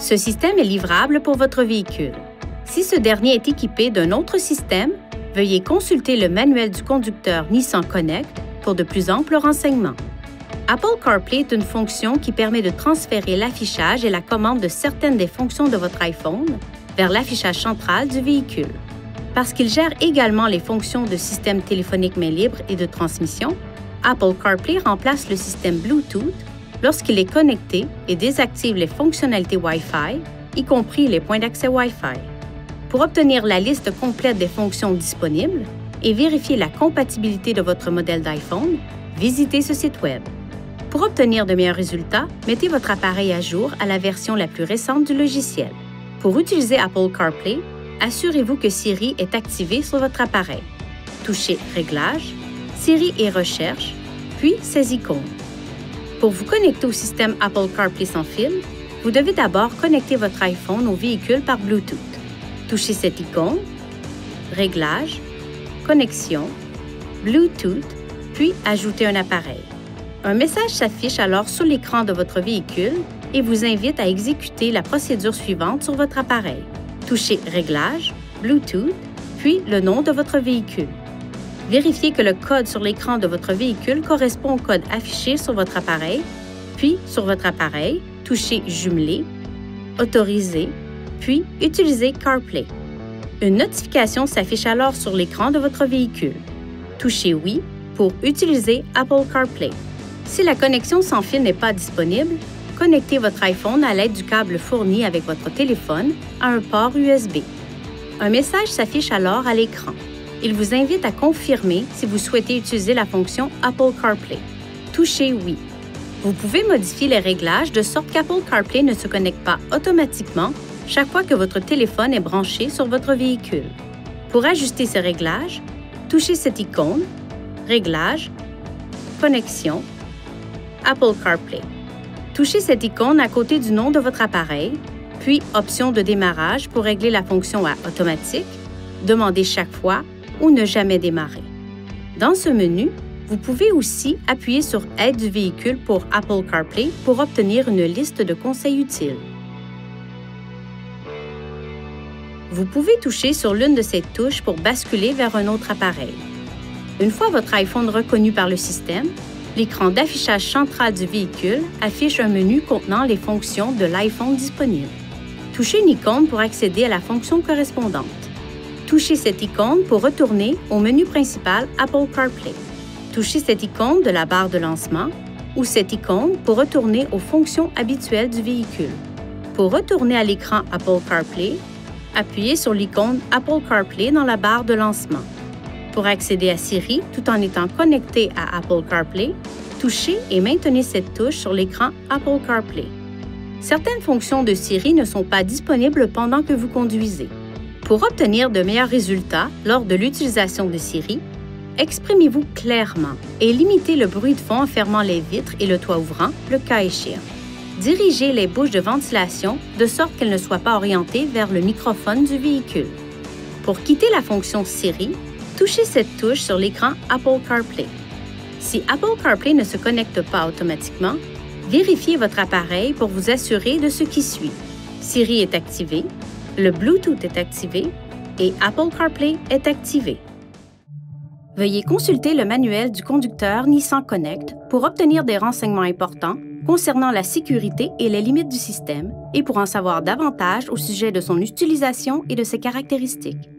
Ce système est livrable pour votre véhicule. Si ce dernier est équipé d'un autre système, veuillez consulter le manuel du conducteur Nissan Connect pour de plus amples renseignements. Apple CarPlay est une fonction qui permet de transférer l'affichage et la commande de certaines des fonctions de votre iPhone vers l'affichage central du véhicule. Parce qu'il gère également les fonctions de système téléphonique main libre et de transmission, Apple CarPlay remplace le système Bluetooth lorsqu'il est connecté et désactive les fonctionnalités Wi-Fi, y compris les points d'accès Wi-Fi. Pour obtenir la liste complète des fonctions disponibles et vérifier la compatibilité de votre modèle d'iPhone, visitez ce site Web. Pour obtenir de meilleurs résultats, mettez votre appareil à jour à la version la plus récente du logiciel. Pour utiliser Apple CarPlay, assurez-vous que Siri est activé sur votre appareil. Touchez Réglages, Siri et Recherche, puis ses icônes. Pour vous connecter au système Apple CarPlay sans fil, vous devez d'abord connecter votre iPhone au véhicule par Bluetooth. Touchez cette icône, Réglages, Connexion, Bluetooth, puis ajoutez un appareil. Un message s'affiche alors sur l'écran de votre véhicule et vous invite à exécuter la procédure suivante sur votre appareil. Touchez Réglages, Bluetooth, puis le nom de votre véhicule. Vérifiez que le code sur l'écran de votre véhicule correspond au code affiché sur votre appareil, puis sur votre appareil, touchez Jumeler, Autoriser, puis utilisez CarPlay. Une notification s'affiche alors sur l'écran de votre véhicule. Touchez Oui pour utiliser Apple CarPlay. Si la connexion sans fil n'est pas disponible, connectez votre iPhone à l'aide du câble fourni avec votre téléphone à un port USB. Un message s'affiche alors à l'écran. Il vous invite à confirmer si vous souhaitez utiliser la fonction Apple CarPlay. Touchez Oui. Vous pouvez modifier les réglages de sorte qu'Apple CarPlay ne se connecte pas automatiquement chaque fois que votre téléphone est branché sur votre véhicule. Pour ajuster ces réglages, touchez cette icône, Réglages, Connexion, Apple CarPlay. Touchez cette icône à côté du nom de votre appareil, puis Option de démarrage pour régler la fonction à automatique, demander chaque fois ou ne jamais démarrer. Dans ce menu, vous pouvez aussi appuyer sur Aide du véhicule pour Apple CarPlay pour obtenir une liste de conseils utiles. Vous pouvez toucher sur l'une de ces touches pour basculer vers un autre appareil. Une fois votre iPhone reconnu par le système, l'écran d'affichage central du véhicule affiche un menu contenant les fonctions de l'iPhone disponibles. Touchez une icône pour accéder à la fonction correspondante. Touchez cette icône pour retourner au menu principal Apple CarPlay. Touchez cette icône de la barre de lancement ou cette icône pour retourner aux fonctions habituelles du véhicule. Pour retourner à l'écran Apple CarPlay, appuyez sur l'icône Apple CarPlay dans la barre de lancement. Pour accéder à Siri tout en étant connecté à Apple CarPlay, touchez et maintenez cette touche sur l'écran Apple CarPlay. Certaines fonctions de Siri ne sont pas disponibles pendant que vous conduisez. Pour obtenir de meilleurs résultats lors de l'utilisation de Siri, exprimez-vous clairement et limitez le bruit de fond en fermant les vitres et le toit ouvrant, le cas échéant. Dirigez les bouches de ventilation de sorte qu'elles ne soient pas orientées vers le microphone du véhicule. Pour quitter la fonction Siri, touchez cette touche sur l'écran Apple CarPlay. Si Apple CarPlay ne se connecte pas automatiquement, vérifiez votre appareil pour vous assurer de ce qui suit. Siri est activé, le Bluetooth est activé et Apple CarPlay est activé. Veuillez consulter le manuel du conducteur Nissan Connect pour obtenir des renseignements importants concernant la sécurité et les limites du système et pour en savoir davantage au sujet de son utilisation et de ses caractéristiques.